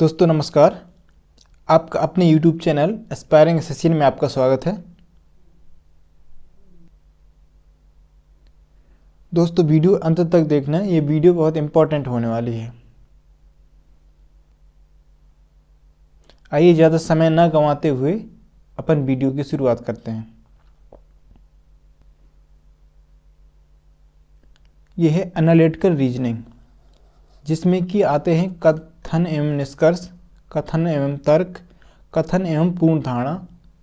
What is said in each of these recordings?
दोस्तों नमस्कार। आपका अपने YouTube चैनल एस्पायरिंग एसएससी में आपका स्वागत है। दोस्तों वीडियो अंत तक देखना, ये वीडियो बहुत इम्पोर्टेंट होने वाली है। आइए ज़्यादा समय ना गंवाते हुए अपन वीडियो की शुरुआत करते हैं। यह है एनालिटिकल रीजनिंग, जिसमें कि आते हैं कथन एवं निष्कर्ष, कथन एवं तर्क, कथन एवं पूर्ण धारणा,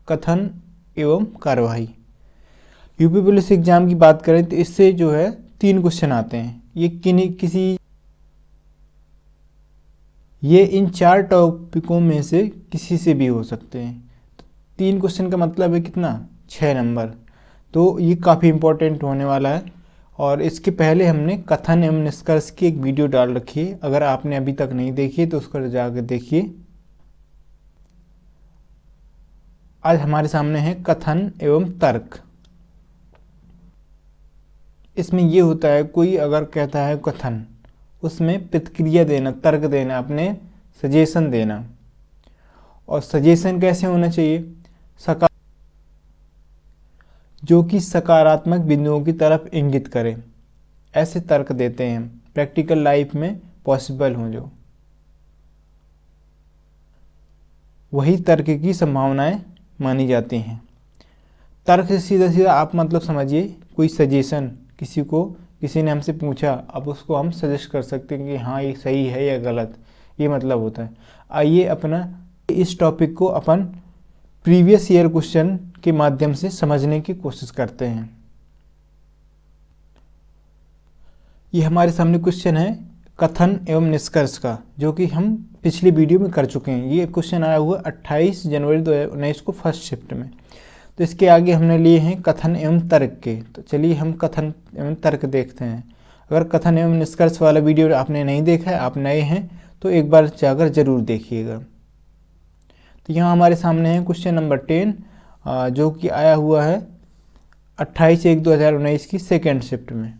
कथन एवं कार्यवाही। यूपी पुलिस एग्जाम की बात करें तो इससे जो है 3 क्वेश्चन आते हैं। ये इन 4 टॉपिकों में से किसी से भी हो सकते हैं। तो 3 क्वेश्चन का मतलब है कितना, 6 नंबर। तो ये काफ़ी इम्पोर्टेंट होने वाला है। और इसके पहले हमने कथन एवं निष्कर्ष की एक वीडियो डाल रखी है, अगर आपने अभी तक नहीं देखी तो उसको जाकर देखिए। आज हमारे सामने है कथन एवं तर्क। इसमें ये होता है, कोई अगर कहता है कथन, उसमें प्रतिक्रिया देना, तर्क देना, अपने सजेशन देना। और सजेशन कैसे होना चाहिए, जो कि सकारात्मक बिंदुओं की तरफ इंगित करे। ऐसे तर्क देते हैं प्रैक्टिकल लाइफ में पॉसिबल हो, जो वही तर्क की संभावनाएं मानी जाती हैं। तर्क से सीधा सीधा आप मतलब समझिए, कोई सजेशन, किसी ने हमसे पूछा, अब उसको हम सजेस्ट कर सकते हैं कि हाँ ये सही है या गलत, ये मतलब होता है। आइए अपना इस टॉपिक को अपन प्रीवियस ईयर क्वेश्चन के माध्यम से समझने की कोशिश करते हैं। ये हमारे सामने क्वेश्चन है कथन एवं निष्कर्ष का, जो कि हम पिछली वीडियो में कर चुके हैं। ये क्वेश्चन आया हुआ 28 जनवरी 2019 को फर्स्ट शिफ्ट में। तो इसके आगे हमने लिए हैं कथन एवं तर्क के। तो चलिए हम कथन एवं तर्क देखते हैं। अगर कथन एवं निष्कर्ष वाला वीडियो आपने नहीं देखा है, आप नए हैं तो एक बार जाकर जरूर देखिएगा। तो यहाँ हमारे सामने है क्वेश्चन नंबर 10, जो कि आया हुआ है 28/1/2019 की सेकेंड शिफ्ट में।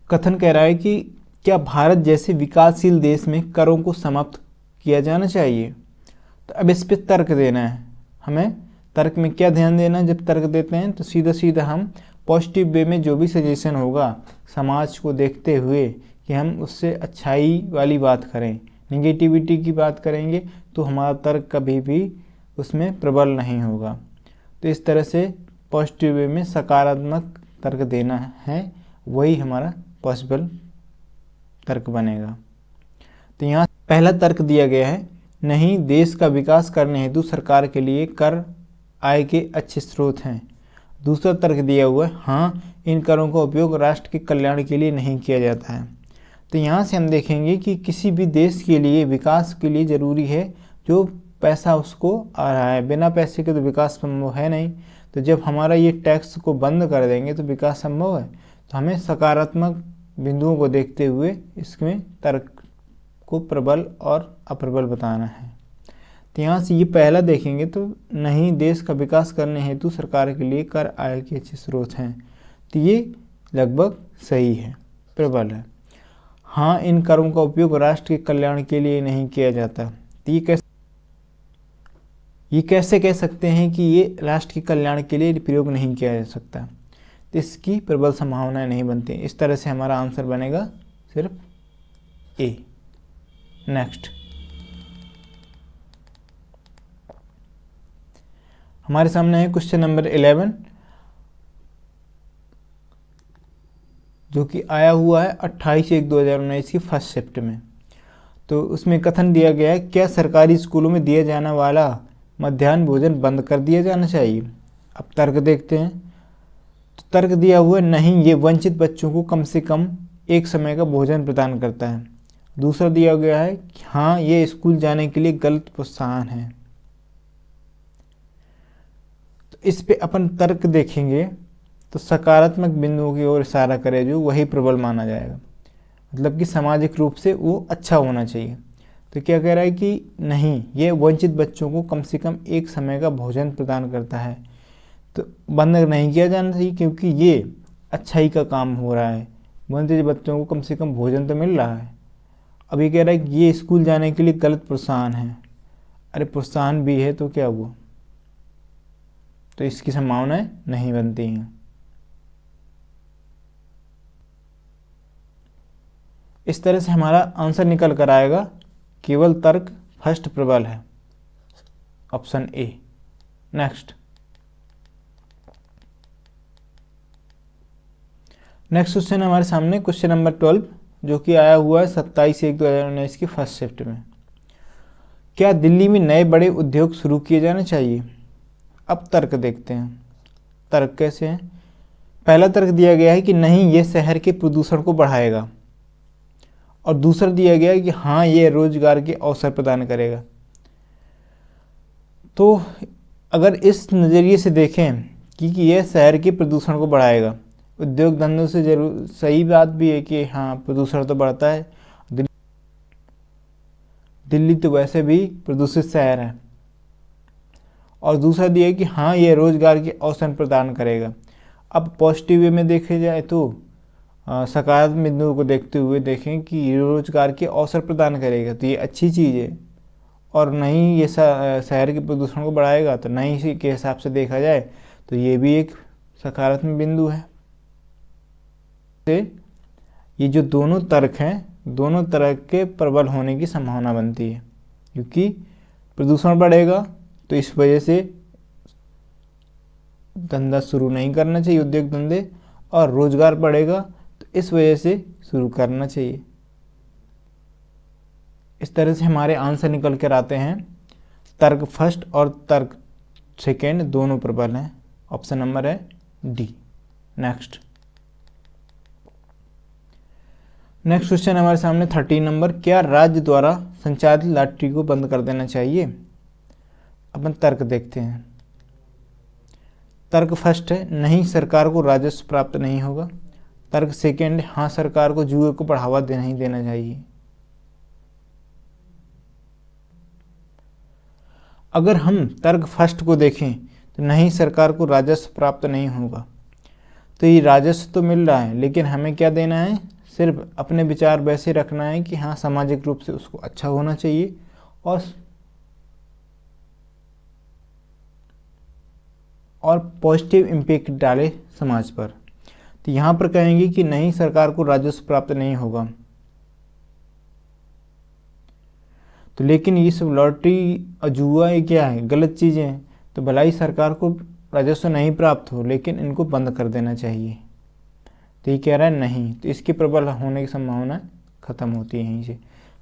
कथन कह रहा है कि क्या भारत जैसे विकासशील देश में करों को समाप्त किया जाना चाहिए। तो अब इस पर तर्क देना है हमें। तर्क में क्या ध्यान देना है, जब तर्क देते हैं तो सीधा सीधा हम पॉजिटिव वे में जो भी सजेशन होगा समाज को देखते हुए कि हम उससे अच्छाई वाली बात करें, निगेटिविटी की बात करेंगे तो हमारा तर्क कभी भी उसमें प्रबल नहीं होगा। तो इस तरह से पॉजिटिव वे में सकारात्मक तर्क देना है, वही हमारा पॉसिबल तर्क बनेगा। तो यहाँ पहला तर्क दिया गया है, नहीं, देश का विकास करने हेतु सरकार के लिए कर आय के अच्छे स्रोत हैं। दूसरा तर्क दिया हुआ है, हाँ, इन करों का उपयोग राष्ट्र के कल्याण के लिए नहीं किया जाता है। तो यहाँ से हम देखेंगे कि किसी भी देश के लिए, विकास के लिए ज़रूरी है जो पैसा उसको आ रहा है। बिना पैसे के तो विकास संभव है नहीं। तो जब हमारा ये टैक्स को बंद कर देंगे तो विकास संभव है। तो हमें सकारात्मक बिंदुओं को देखते हुए इसमें तर्क को प्रबल और अप्रबल बताना है। तो यहाँ से ये पहला देखेंगे तो नहीं, देश का विकास करने हेतु सरकार के लिए कर आय के अच्छे स्रोत हैं। तो ये लगभग सही है, प्रबल है। हाँ, इन करों का उपयोग राष्ट्र के कल्याण के लिए नहीं किया जाता। तो ये कैसे कह सकते हैं कि ये राष्ट्र के कल्याण के लिए प्रयोग नहीं किया जा सकता। तो इसकी प्रबल संभावनाएं नहीं बनती। इस तरह से हमारा आंसर बनेगा सिर्फ ए। नेक्स्ट हमारे सामने है क्वेश्चन नंबर 11, जो कि आया हुआ है 28/1/2019 की फर्स्ट शिफ्ट में। तो उसमें कथन दिया गया है, क्या सरकारी स्कूलों में दिया जाने वाला मध्याह्न भोजन बंद कर दिया जाना चाहिए। अब तर्क देखते हैं। तो तर्क दिया हुआ है, नहीं, ये वंचित बच्चों को कम से कम एक समय का भोजन प्रदान करता है। दूसरा दिया गया है कि हाँ, ये स्कूल जाने के लिए गलत प्रोत्साहन है। तो इस पे अपन तर्क देखेंगे तो सकारात्मक बिंदुओं की ओर इशारा करे, जो वही प्रबल माना जाएगा। मतलब कि सामाजिक रूप से वो अच्छा होना चाहिए। तो क्या कह रहा है कि नहीं, ये वंचित बच्चों को कम से कम एक समय का भोजन प्रदान करता है। तो बंद नहीं किया जाना चाहिए, क्योंकि ये अच्छाई का काम हो रहा है। वंचित बच्चों को कम से कम भोजन तो मिल रहा है। अब ये कह रहा है कि ये स्कूल जाने के लिए गलत प्रोत्साहन है। अरे प्रोत्साहन भी है तो क्या हुआ, तो इसकी संभावनाएं नहीं बनती हैं। इस तरह से हमारा आंसर निकल कर आएगा केवल तर्क फर्स्ट प्रबल है, ऑप्शन ए। नेक्स्ट क्वेश्चन हमारे सामने क्वेश्चन नंबर 12, जो कि आया हुआ है 27/1/2019 की फर्स्ट शिफ्ट में। क्या दिल्ली में नए बड़े उद्योग शुरू किए जाने चाहिए? अब तर्क देखते हैं, तर्क कैसे हैं। पहला तर्क दिया गया है कि नहीं, ये शहर के प्रदूषण को बढ़ाएगा, और दूसरा दिया गया है कि हाँ, ये रोजगार के अवसर प्रदान करेगा। तो अगर इस नज़रिए से देखें कि यह शहर के प्रदूषण को बढ़ाएगा, उद्योग धंधों से जरूर सही बात भी है कि हाँ प्रदूषण तो बढ़ता है, दिल्ली तो वैसे भी प्रदूषित शहर है। और दूसरा दिया है कि हाँ, ये रोजगार के अवसर प्रदान करेगा। अब पॉजिटिव वे में देखे जाए तो सकारात्मक बिंदुओं को देखते हुए देखें कि ये रोजगार के अवसर प्रदान करेगा, तो ये अच्छी चीज़ है। और नहीं ये शहर के प्रदूषण को बढ़ाएगा, तो नहीं इसी के हिसाब से देखा जाए तो ये भी एक सकारात्मक बिंदु है। ये जो दोनों तर्क हैं, दोनों तरह के प्रबल होने की संभावना बनती है, क्योंकि प्रदूषण बढ़ेगा तो इस वजह से धंधा शुरू नहीं करना चाहिए, उद्योग धंधे, और रोजगार बढ़ेगा तो इस वजह से शुरू करना चाहिए। इस तरह से हमारे आंसर निकल कर आते हैं तर्क फर्स्ट और तर्क सेकेंड दोनों प्रबल हैं, ऑप्शन नंबर है डी। नेक्स्ट क्वेश्चन हमारे सामने 13 नंबर, क्या राज्य द्वारा संचालित लॉटरी को बंद कर देना चाहिए? अपन तर्क देखते हैं। तर्क फर्स्ट है नहीं, सरकार को राजस्व प्राप्त नहीं होगा। तर्क सेकेंड, हाँ, सरकार को जुए को बढ़ावा नहीं देना चाहिए। अगर हम तर्क फर्स्ट को देखें तो नहीं, सरकार को राजस्व प्राप्त नहीं होगा, तो ये राजस्व तो मिल रहा है, लेकिन हमें क्या देना है, सिर्फ अपने विचार वैसे रखना है कि हाँ सामाजिक रूप से उसको अच्छा होना चाहिए और पॉजिटिव इम्पैक्ट डाले समाज पर। तो यहाँ पर कहेंगे कि नहीं, सरकार को राजस्व प्राप्त नहीं होगा। तो लेकिन ये सब लॉटरी और जुआ ये क्या है, गलत चीज़ें हैं, तो भला ही सरकार को राजस्व नहीं प्राप्त हो, लेकिन इनको बंद कर देना चाहिए। तो ये कह रहा है नहीं, तो इसके प्रबल होने की संभावना खत्म होती है यहीं से।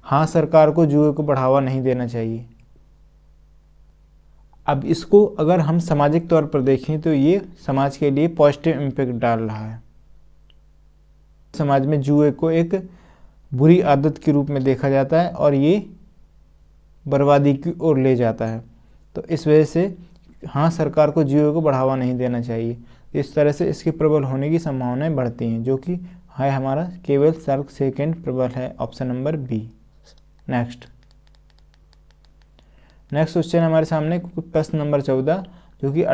हाँ, सरकार को जुए को बढ़ावा नहीं देना चाहिए। अब इसको अगर हम सामाजिक तौर पर देखें तो ये समाज के लिए पॉजिटिव इम्पैक्ट डाल रहा है। समाज में जुए को एक बुरी आदत के रूप में देखा जाता है और ये बर्बादी की ओर ले जाता है। तो इस वजह से हाँ, सरकार को जुए को बढ़ावा नहीं देना चाहिए। इस तरह से इसके प्रबल होने की संभावनाएं बढ़ती हैं, जो कि है हमारा केवल तर्क सेकेंड प्रबल है, option number B. Next question हमारे सामने प्रश्न नंबर 14, जो कि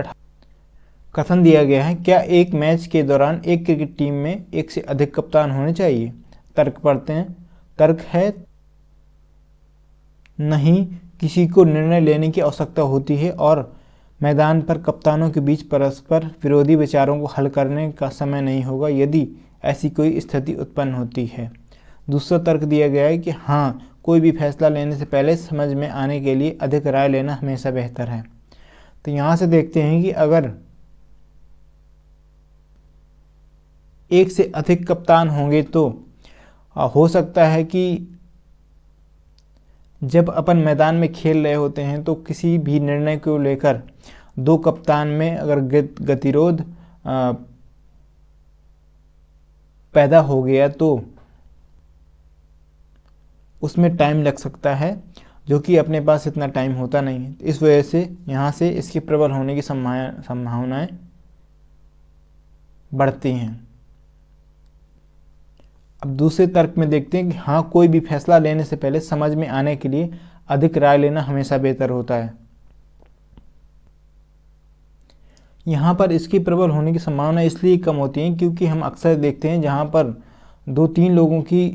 कथन दिया गया है, क्या एक मैच के दौरान एक क्रिकेट टीम में एक से अधिक कप्तान होने चाहिए? तर्क पढ़ते हैं। तर्क है नहीं, किसी को निर्णय लेने की आवश्यकता होती है और मैदान पर कप्तानों के बीच परस्पर विरोधी विचारों को हल करने का समय नहीं होगा यदि ऐसी कोई स्थिति उत्पन्न होती है। दूसरा तर्क दिया गया है कि हाँ, कोई भी फैसला लेने से पहले समझ में आने के लिए अधिक राय लेना हमेशा बेहतर है। तो यहाँ से देखते हैं कि अगर एक से अधिक कप्तान होंगे तो हो सकता है कि जब अपन मैदान में खेल रहे होते हैं तो किसी भी निर्णय को लेकर दो कप्तान में अगर गतिरोध पैदा हो गया तो उसमें टाइम लग सकता है, जो कि अपने पास इतना टाइम होता नहीं है। इस वजह से यहाँ से इसके प्रबल होने की संभावनाएं बढ़ती हैं। अब दूसरे तर्क में देखते हैं कि हाँ, कोई भी फैसला लेने से पहले समझ में आने के लिए अधिक राय लेना हमेशा बेहतर होता है। यहाँ पर इसकी प्रबल होने की संभावना इसलिए कम होती है क्योंकि हम अक्सर देखते हैं जहाँ पर 2-3 लोगों की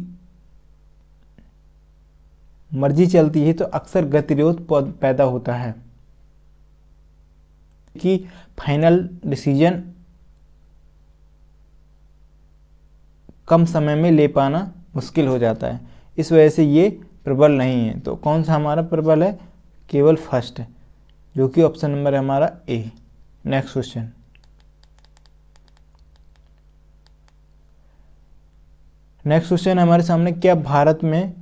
मर्जी चलती है तो अक्सर गतिरोध पैदा होता है कि फाइनल डिसीजन कम समय में ले पाना मुश्किल हो जाता है, इस वजह से ये प्रबल नहीं है। तो कौन सा हमारा प्रबल है? केवल फर्स्ट, जो कि ऑप्शन नंबर है हमारा ए। नेक्स्ट क्वेश्चन, हमारे सामने, क्या भारत में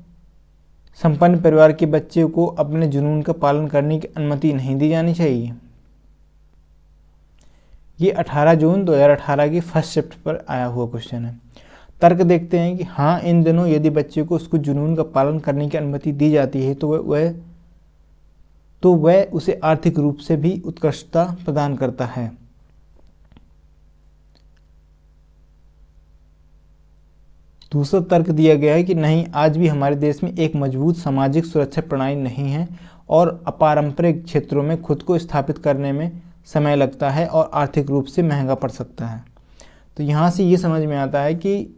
संपन्न परिवार के बच्चे को अपने जुनून का पालन करने की अनुमति नहीं दी जानी चाहिए? ये 18 जून 2018 की फर्स्ट शिफ्ट पर आया हुआ क्वेश्चन है। तर्क देखते हैं कि हाँ, इन दिनों यदि बच्चे को उसको जुनून का पालन करने की अनुमति दी जाती है तो वह उसे आर्थिक रूप से भी उत्कृष्टता प्रदान करता है। दूसरा तर्क दिया गया है कि नहीं, आज भी हमारे देश में एक मजबूत सामाजिक सुरक्षा प्रणाली नहीं है और अपारंपरिक क्षेत्रों में खुद को स्थापित करने में समय लगता है और आर्थिक रूप से महंगा पड़ सकता है। तो यहाँ से ये समझ में आता है कि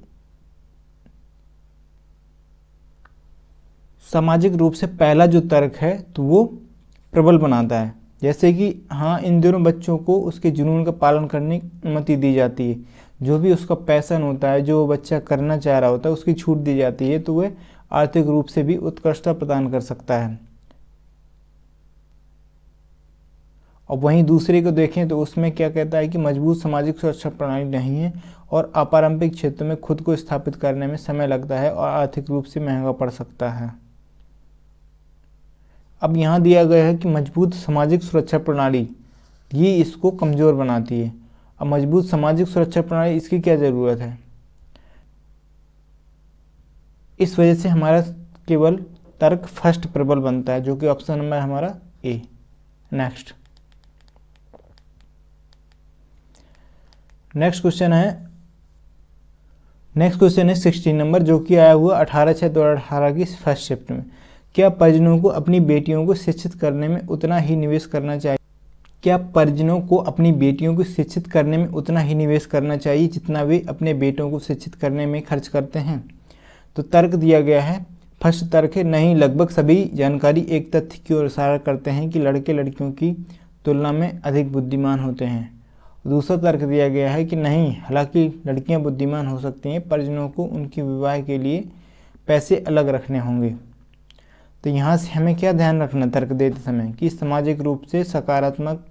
सामाजिक रूप से पहला जो तर्क है तो वो प्रबल बनाता है। जैसे कि हाँ, इन दिनों बच्चों को उसके जुनून का पालन करने की अनुमति दी जाती है, जो भी उसका पैशन होता है, जो बच्चा करना चाह रहा होता है, उसकी छूट दी जाती है, तो वह आर्थिक रूप से भी उत्कृष्टता प्रदान कर सकता है। और वहीं दूसरे को देखें तो उसमें क्या कहता है कि मजबूत सामाजिक सुरक्षा प्रणाली नहीं है और अपारंपरिक क्षेत्रों में खुद को स्थापित करने में समय लगता है और आर्थिक रूप से महंगा पड़ सकता है। अब यहाँ दिया गया है कि मजबूत सामाजिक सुरक्षा प्रणाली, ये इसको कमज़ोर बनाती है। अब मजबूत सामाजिक सुरक्षा प्रणाली, इसकी क्या ज़रूरत है? इस वजह से हमारा केवल तर्क फर्स्ट प्रबल बनता है, जो कि ऑप्शन नंबर हमारा ए। नेक्स्ट क्वेश्चन है 16 नंबर, जो कि आया हुआ 18/6/2018 की फर्स्ट शिफ्ट में। क्या परिजनों को अपनी बेटियों को शिक्षित करने में उतना ही निवेश करना चाहिए? जितना वे अपने बेटों को शिक्षित करने में खर्च करते हैं? तो तर्क दिया गया है, फर्स्ट तर्क है नहीं, लगभग सभी जानकारी एक तथ्य की ओर इशारा करते हैं कि लड़के लड़कियों की तुलना में अधिक बुद्धिमान होते हैं। दूसरा तर्क दिया गया है कि नहीं, हालांकि लड़कियां बुद्धिमान हो सकती हैं, परिजनों को उनके विवाह के लिए पैसे अलग रखने होंगे। तो यहाँ से हमें क्या ध्यान रखना तर्क देते समय कि सामाजिक रूप से सकारात्मक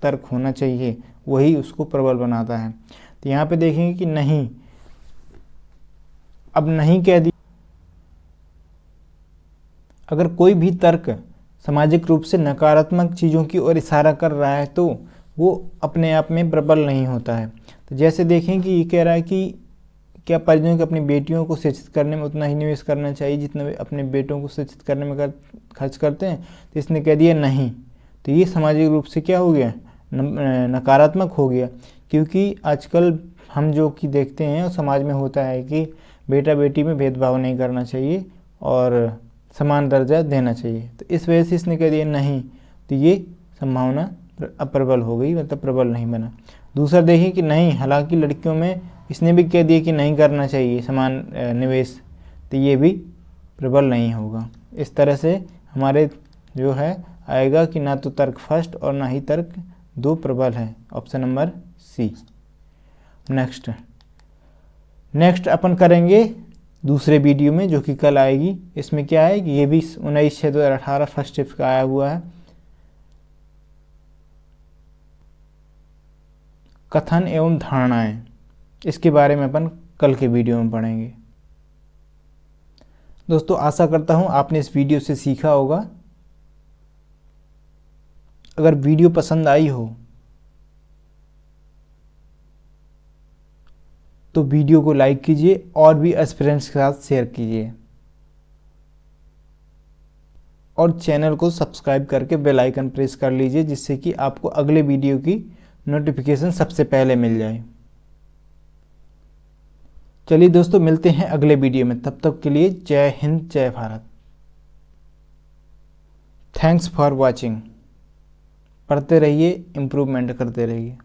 तर्क होना चाहिए, वही उसको प्रबल बनाता है। तो यहाँ पे देखेंगे कि नहीं, अब नहीं कह दी। अगर कोई भी तर्क सामाजिक रूप से नकारात्मक चीज़ों की ओर इशारा कर रहा है तो वो अपने आप में प्रबल नहीं होता है। तो जैसे देखें कि ये कह रहा है कि क्या परिजनों को अपनी बेटियों को शिक्षित करने में उतना ही निवेश करना चाहिए जितना वे अपने बेटों को शिक्षित करने में खर्च करते हैं? तो इसने कह दिया नहीं। तो ये सामाजिक रूप से क्या हो गया? नकारात्मक हो गया, क्योंकि आजकल हम जो कि देखते हैं समाज में होता है कि बेटा बेटी में भेदभाव नहीं करना चाहिए और समान दर्जा देना चाहिए। तो इस वजह से इसने कह दिया नहीं, तो ये संभावना अप्रबल हो गई, मतलब प्रबल नहीं बना। दूसरा देखिए कि नहीं, हालांकि लड़कियों में इसने भी कह दिया कि नहीं करना चाहिए समान निवेश, तो ये भी प्रबल नहीं होगा। इस तरह से हमारे जो है आएगा कि ना तो तर्क फर्स्ट और ना ही तर्क 2 प्रबल है, ऑप्शन नंबर सी। नेक्स्ट अपन करेंगे दूसरे वीडियो में, जो कि कल आएगी। इसमें क्या है कि ये भी 19/6/2018 फर्स्ट शिफ्ट का आया हुआ है, कथन एवं धारणाएं। इसके बारे में अपन कल के वीडियो में पढ़ेंगे। दोस्तों, आशा करता हूं आपने इस वीडियो से सीखा होगा। अगर वीडियो पसंद आई हो तो वीडियो को लाइक कीजिए और भी एस्पिरेंट्स के साथ शेयर कीजिए और चैनल को सब्सक्राइब करके बेल आइकन प्रेस कर लीजिए, जिससे कि आपको अगले वीडियो की नोटिफिकेशन सबसे पहले मिल जाए। चलिए दोस्तों, मिलते हैं अगले वीडियो में। तब तक के लिए जय हिंद, जय भारत। Thanks for watching. पढ़ते रहिए, इम्प्रूवमेंट करते रहिए।